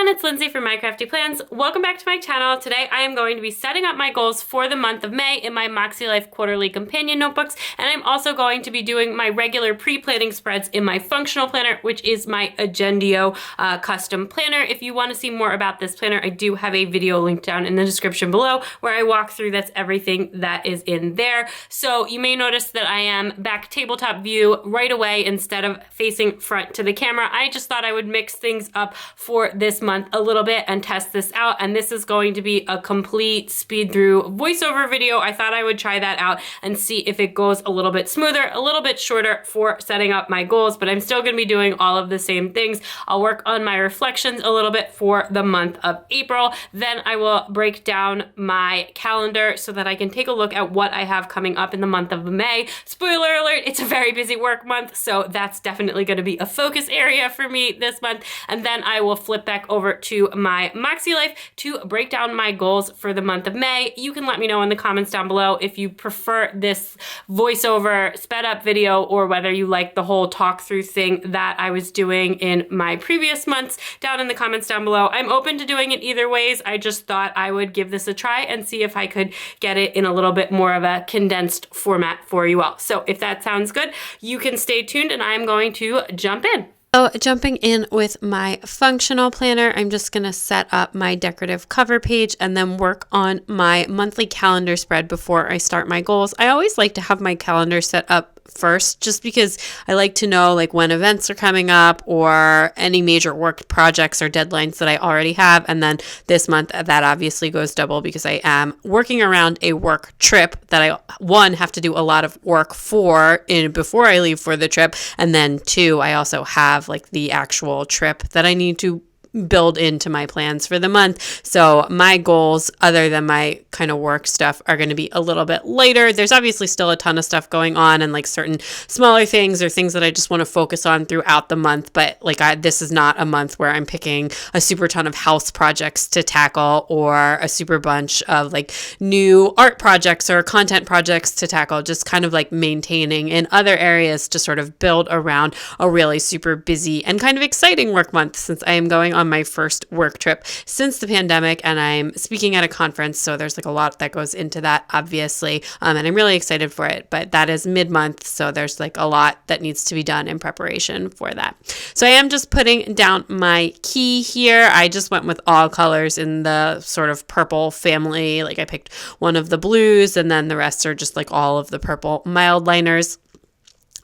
everyone, it's Lindsay from My Crafty Plans. Welcome back to my channel. Today I am going to be setting up my goals for the month of May in my MakseLife Quarterly companion notebooks, and I'm also going to be doing my regular pre-planning spreads in my functional planner, which is my Agendio custom planner. If you want to see more about this planner, I do have a video linked down in the description below where I walk through that's everything that is in there. So you may notice that I am back tabletop view right away instead of facing front to the camera. I just thought I would mix things up for this month a little bit and test this out, and this is going to be a complete speed through voiceover video. I thought I would try that out and see if it goes a little bit smoother, a little bit shorter for setting up my goals, but I'm still going to be doing all of the same things. I'll work on my reflections a little bit for the month of April. Then I will break down my calendar so that I can take a look at what I have coming up in the month of May. Spoiler alert, it's a very busy work month, so that's definitely going to be a focus area for me this month. And then I will flip back over to my MakseLife to break down my goals for the month of May. You can let me know in the comments down below if you prefer this voiceover sped up video or whether you like the whole talk through thing that I was doing in my previous months down in the comments down below. I'm open to doing it either ways. I just thought I would give this a try and see if I could get it in a little bit more of a condensed format for you all. So if that sounds good, you can stay tuned and I'm going to jump in. So jumping in with my functional planner, I'm just going to set up my decorative cover page and then work on my monthly calendar spread before I start my goals. I always like to have my calendar set up first just because I like to know like when events are coming up or any major work projects or deadlines that I already have. And then this month that obviously goes double because I am working around a work trip that I, one, have to do a lot of work for before I leave for the trip. And then two, I also have like the actual trip that I need to build into my plans for the month. So my goals, other than my kind of work stuff, are going to be a little bit later. There's obviously still a ton of stuff going on and like certain smaller things or things that I just want to focus on throughout the month. But like this is not a month where I'm picking a super ton of house projects to tackle or a super bunch of like new art projects or content projects to tackle, just kind of like maintaining in other areas to sort of build around a really super busy and kind of exciting work month since I am going on my first work trip since the pandemic and I'm speaking at a conference, so there's like a lot that goes into that obviously, and I'm really excited for it, but that is mid-month, so there's like a lot that needs to be done in preparation for that. So I am just putting down my key here. I just went with all colors in the sort of purple family, like I picked one of the blues and then the rest are just like all of the purple mild liners.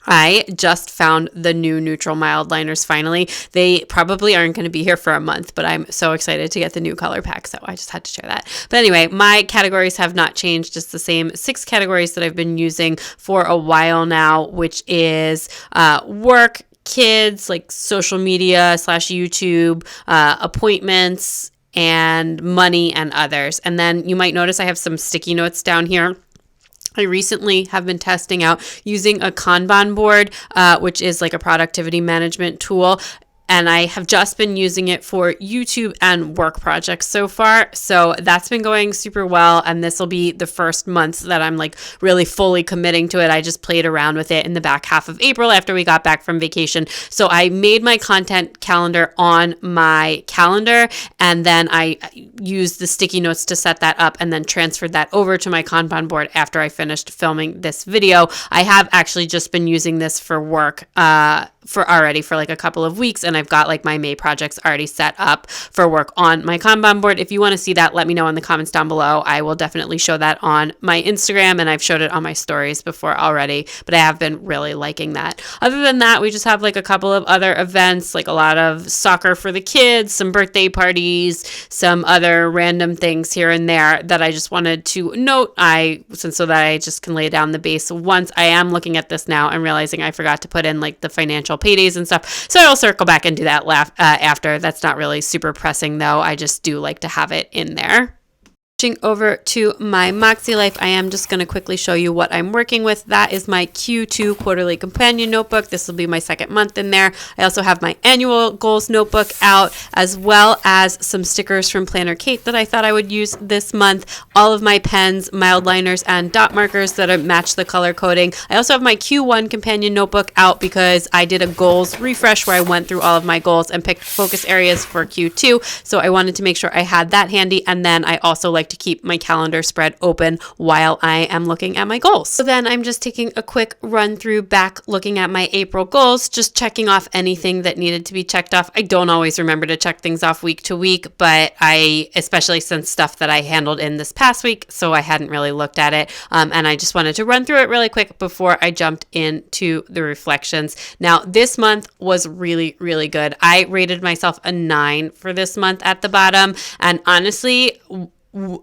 I just found the new neutral mild liners finally. They probably aren't going to be here for a month, but I'm so excited to get the new color pack, so I just had to share that. But anyway, my categories have not changed. It's the same 6 categories that I've been using for a while now, which is work, kids, like social media / YouTube, appointments, and money and others. And then you might notice I have some sticky notes down here. I recently have been testing out using a Kanban board, which is like a productivity management tool. And I have just been using it for YouTube and work projects so far. So that's been going super well. And this will be the first month that I'm like really fully committing to it. I just played around with it in the back half of April after we got back from vacation. So I made my content calendar on my calendar and then I used the sticky notes to set that up and then transferred that over to my Kanban board after I finished filming this video. I have actually just been using this for work for like a couple of weeks, and I've got like my May projects already set up for work on my Kanban board. If you want to see that, let me know in the comments down below. I will definitely show that on my Instagram, and I've showed it on my stories before already, but I have been really liking that. Other than that, we just have like a couple of other events, like a lot of soccer for the kids, some birthday parties, some other random things here and there that I just wanted to note so that I just can lay down the base once. I am looking at this now and realizing I forgot to put in like the financial paydays and stuff. So I'll circle back and do that after. That's not really super pressing though. I just do like to have it in there. Switching over to my MakseLife, I am just going to quickly show you what I'm working with. That is my Q2 quarterly companion notebook. This will be my second month in there. I also have my annual goals notebook out, as well as some stickers from Planner Kate that I thought I would use this month. All of my pens, mild liners, and dot markers that match the color coding. I also have my Q1 companion notebook out because I did a goals refresh where I went through all of my goals and picked focus areas for Q2. So I wanted to make sure I had that handy. And then I also like to keep my calendar spread open while I am looking at my goals. So then I'm just taking a quick run through back, looking at my April goals, just checking off anything that needed to be checked off. I don't always remember to check things off week to week, but especially since stuff that I handled in this past week, so I hadn't really looked at it. And I just wanted to run through it really quick before I jumped into the reflections. Now, this month was really, really good. I rated myself a 9 for this month at the bottom. And honestly,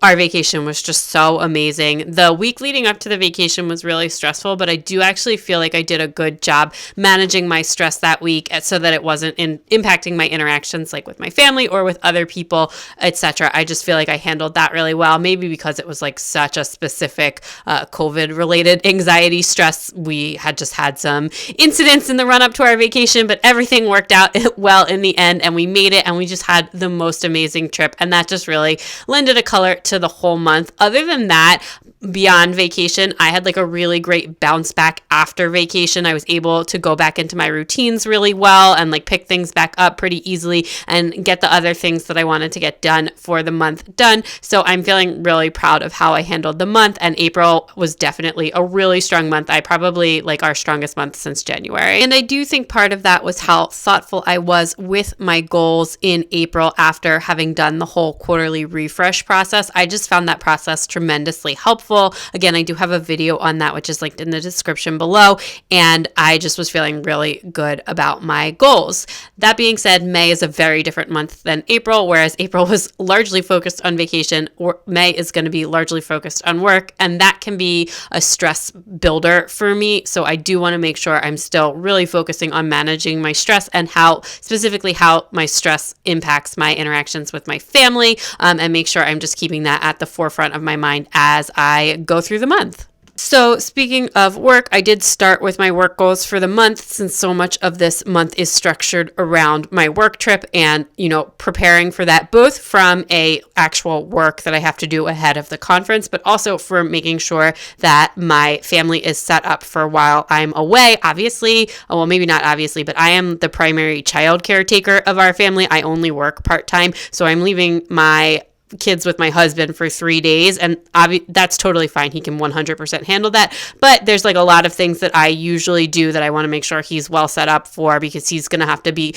our vacation was just so amazing. The week leading up to the vacation was really stressful, but I do actually feel like I did a good job managing my stress that week so that it wasn't impacting my interactions like with my family or with other people, etc. I just feel like I handled that really well, maybe because it was like such a specific COVID-related anxiety stress. We had just had some incidents in the run-up to our vacation, but everything worked out well in the end, and we made it, and we just had the most amazing trip, and that just really lended a color to the whole month. Other than that, beyond vacation, I had like a really great bounce back after vacation. I was able to go back into my routines really well and like pick things back up pretty easily and get the other things that I wanted to get done for the month done. So I'm feeling really proud of how I handled the month, and April was definitely a really strong month. I probably like our strongest month since January. And I do think part of that was how thoughtful I was with my goals in April after having done the whole quarterly refresh process. I just found that process tremendously helpful. Again, I do have a video on that, which is linked in the description below, and I just was feeling really good about my goals. That being said, May is a very different month than April, whereas April was largely focused on vacation, or May is going to be largely focused on work, and that can be a stress builder for me. So I do want to make sure I'm still really focusing on managing my stress and specifically how my stress impacts my interactions with my family, and make sure I'm just keeping that at the forefront of my mind as I go through the month. So speaking of work, I did start with my work goals for the month, since so much of this month is structured around my work trip and, preparing for that, both from a actual work that I have to do ahead of the conference, but also for making sure that my family is set up for while I'm away. Obviously, well, maybe not obviously, but I am the primary child caretaker of our family. I only work part-time, so I'm leaving my kids with my husband for 3 days, and that's totally fine. He can 100% handle that, but there's like a lot of things that I usually do that I want to make sure he's well set up for, because he's going to have to be,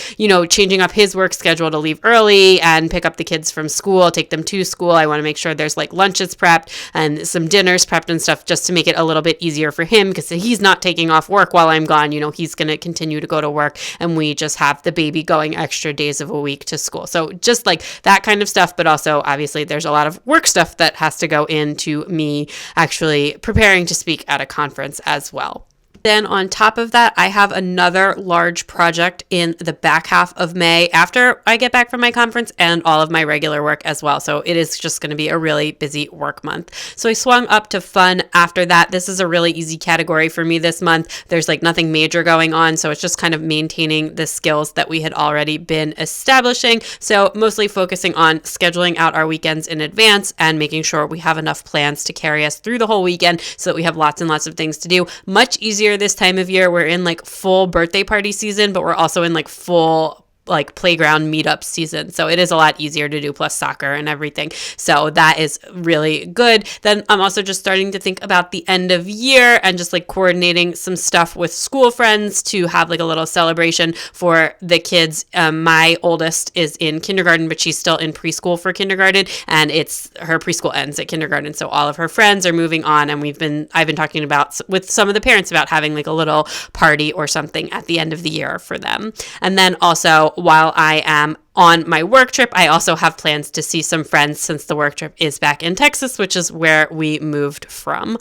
changing up his work schedule to leave early and pick up the kids from school, take them to school. I want to make sure there's like lunches prepped and some dinners prepped and stuff, just to make it a little bit easier for him, because he's not taking off work while I'm gone. He's going to continue to go to work, and we just have the baby going extra days of a week to school. So just like that kind of stuff, but also obviously there's a lot of work stuff that has to go into me actually preparing to speak at a conference as well. Then on top of that, I have another large project in the back half of May after I get back from my conference, and all of my regular work as well. So it is just going to be a really busy work month. So I swung up to fun after that. This is a really easy category for me this month. There's like nothing major going on. So it's just kind of maintaining the skills that we had already been establishing. So mostly focusing on scheduling out our weekends in advance and making sure we have enough plans to carry us through the whole weekend so that we have lots and lots of things to do. Much easier this time of year. We're in like full birthday party season, but we're also in like full like playground meetup season. So it is a lot easier to do, plus soccer and everything. So that is really good. Then I'm also just starting to think about the end of year and just like coordinating some stuff with school friends to have like a little celebration for the kids. My oldest is in kindergarten, but she's still in preschool for kindergarten, and her preschool ends at kindergarten. So all of her friends are moving on, and I've been talking about with some of the parents about having like a little party or something at the end of the year for them. And then also, while I am on my work trip. I also have plans to see some friends since the work trip is back in Texas, which is where we moved from.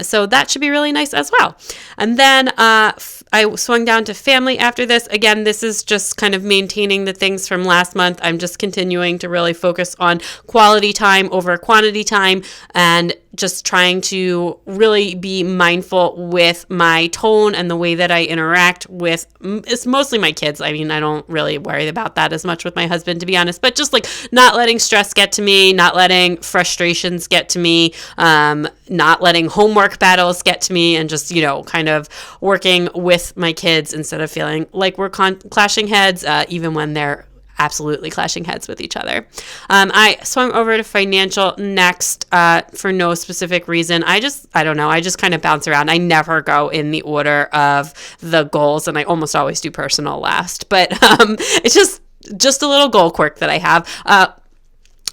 So that should be really nice as well. And then I swung down to family after this. Again, this is just kind of maintaining the things from last month. I'm just continuing to really focus on quality time over quantity time and just trying to really be mindful with my tone and the way that I interact with, it's mostly my kids. I mean, I don't really worry about that as much with my husband, to be honest, but just like not letting stress get to me, not letting frustrations get to me, not letting homework battles get to me, and just, kind of working with my kids instead of feeling like we're clashing heads, even when they're absolutely clashing heads with each other. I swung over to financial next for no specific reason. I don't know. I just kind of bounce around. I never go in the order of the goals, and I almost always do personal last. But it's just a little goal quirk that I have.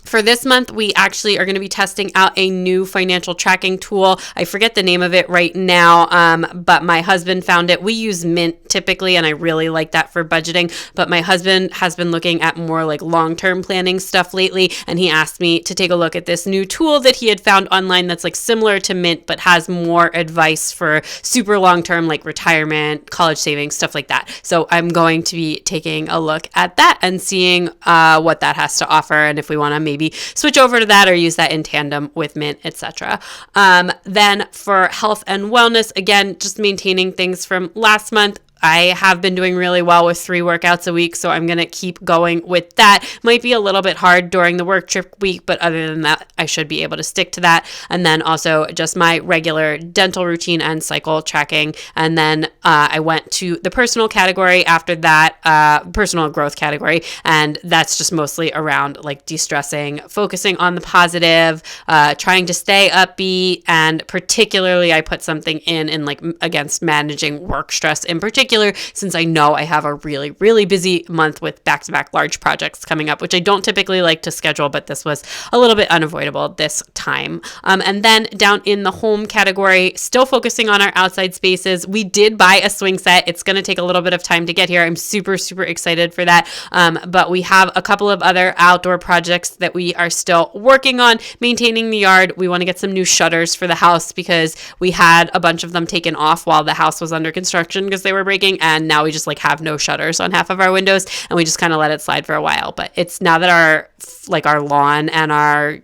For this month, we actually are going to be testing out a new financial tracking tool. I forget the name of it right now, but my husband found it. We use Mint typically, and I really like that for budgeting, but my husband has been looking at more like long-term planning stuff lately, and he asked me to take a look at this new tool that he had found online that's like similar to Mint, but has more advice for super long-term, like retirement, college savings, stuff like that. So I'm going to be taking a look at that and seeing what that has to offer, and if we want to maybe switch over to that or use that in tandem with Mint, etc. Then for health and wellness, again, just maintaining things from last month. I have been doing really well with 3 workouts a week, so I'm going to keep going with that. Might be a little bit hard during the work trip week, but other than that, I should be able to stick to that. And then also just my regular dental routine and cycle tracking. And then I went to the personal category after that, personal growth category, and that's just mostly around like de-stressing, focusing on the positive, trying to stay upbeat, and particularly I put something in like against managing work stress in particular, since I know I have a really, really busy month with back-to-back large projects coming up, which I don't typically like to schedule, but this was a little bit unavoidable this time. And then down in the home category, still focusing on our outside spaces. We did buy a swing set. It's going to take a little bit of time to get here. I'm super, super excited for that. But we have a couple of other outdoor projects that we are still working on. Maintaining the yard. We want to get some new shutters for the house because we had a bunch of them taken off while the house was under construction because they were breaking, and now we just like have no shutters on half of our windows, and we just kind of let it slide for a while. But it's now that our lawn and our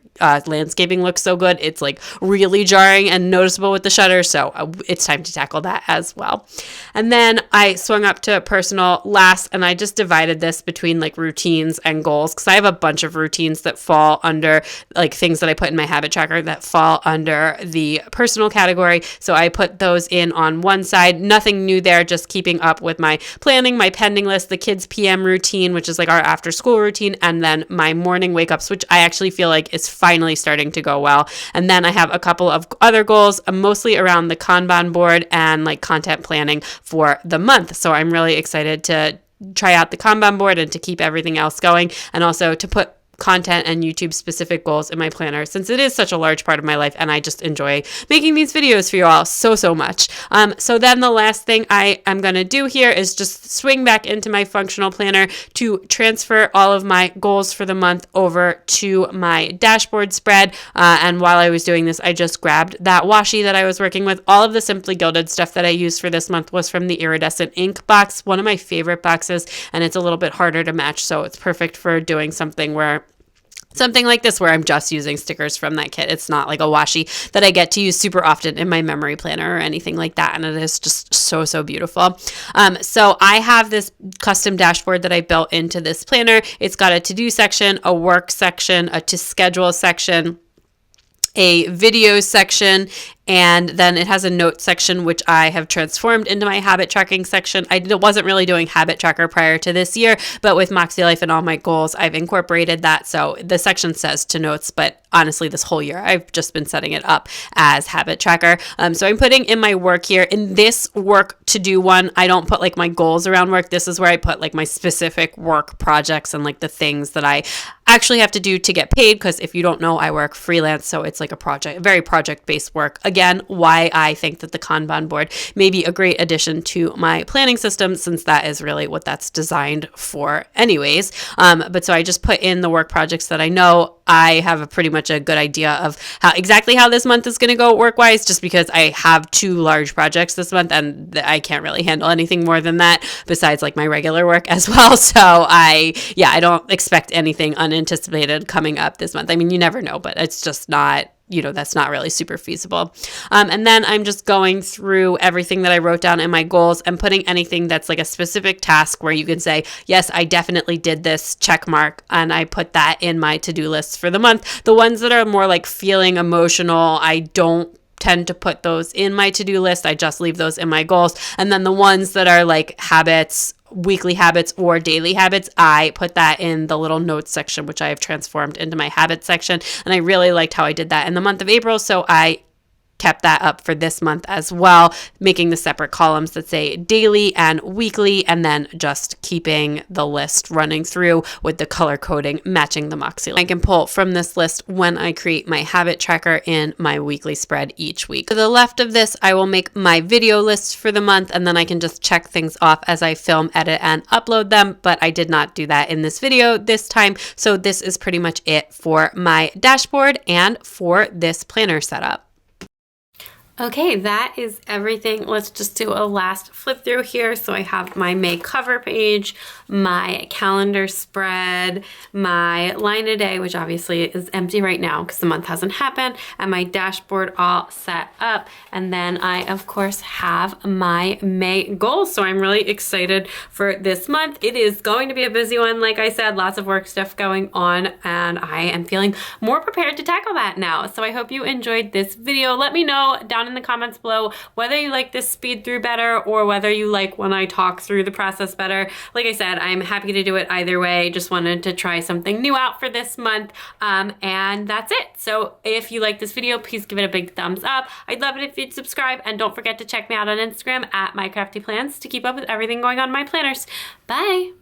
landscaping looks so good, it's like really jarring and noticeable with the shutters, so it's time to tackle that as well. And then I swung up to personal last, and I just divided this between like routines and goals, because I have a bunch of routines that fall under like things that I put in my habit tracker that fall under the personal category, so I put those in on one side. Nothing new there, just keeping up with my planning, my pending list, the kids PM routine, which is like our after school routine, and then my morning wake ups, which I actually feel like is finally starting to go well. And then I have a couple of other goals, mostly around the Kanban board and like content planning for the month. So I'm really excited to try out the Kanban board and to keep everything else going, and also to put content and YouTube specific goals in my planner, since it is such a large part of my life and I just enjoy making these videos for you all so much. So then the last thing I am going to do here is just swing back into my functional planner to transfer all of my goals for the month over to my dashboard spread. And while I was doing this, I just grabbed that washi that I was working with. All of the Simply Gilded stuff that I used for this month was from the Iridescent Ink box, one of my favorite boxes, and it's a little bit harder to match, so it's perfect for doing something like this where I'm just using stickers from that kit. It's not like a washi that I get to use super often in my memory planner or anything like that, and it is just so beautiful. So I have this custom dashboard that I built into this planner. It's got a to-do section, a work section, a to-schedule section, a video section, and then it has a note section, which I have transformed into my habit tracking section. I wasn't really doing habit tracker prior to this year, but with MakseLife and all my goals, I've incorporated that. So the section says to notes, but honestly, this whole year, I've just been setting it up as habit tracker. So I'm putting in my work here. In this work to do one, I don't put like my goals around work. This is where I put like my specific work projects and like the things that I actually have to do to get paid. Because if you don't know, I work freelance. So it's like very project-based work. again, why I think that the Kanban board may be a great addition to my planning system, since that is really what that's designed for anyways. But so I just put in the work projects that I know I have pretty much a good idea of exactly how this month is going to go work-wise, just because I have 2 large projects this month and I can't really handle anything more than that besides like my regular work as well. So I don't expect anything unanticipated coming up this month. I mean, you never know, but it's just not, that's not really super feasible. And then I'm just going through everything that I wrote down in my goals and putting anything that's like a specific task where you can say, yes, I definitely did this, check mark, and I put that in my to-do list for the month. The ones that are more like feeling emotional, I don't tend to put those in my to-do list. I just leave those in my goals. And then the ones that are like habits, weekly habits or daily habits, I put that in the little notes section, which I have transformed into my habits section. And I really liked how I did that in the month of April. So I kept that up for this month as well, making the separate columns that say daily and weekly, and then just keeping the list running through with the color coding matching the MakseLife. I can pull from this list when I create my habit tracker in my weekly spread each week. To the left of this, I will make my video list for the month, and then I can just check things off as I film, edit, and upload them, but I did not do that in this video this time, so this is pretty much it for my dashboard and for this planner setup. Okay, that is everything. Let's just do a last flip through here. So I have my May cover page, my calendar spread, my line a day, which obviously is empty right now because the month hasn't happened, and my dashboard all set up. And then I, of course, have my May goals. So I'm really excited for this month. It is going to be a busy one. Like I said, lots of work stuff going on, and I am feeling more prepared to tackle that now. So I hope you enjoyed this video. Let me know down in the comments below whether you like this speed through better or whether you like when I talk through the process better. Like I said, I'm happy to do it either way. Just wanted to try something new out for this month, and that's it. So if you like this video, please give it a big thumbs up. I'd love it if you'd subscribe, and don't forget to check me out on Instagram at MyCraftyPlans to keep up with everything going on in my planners. Bye!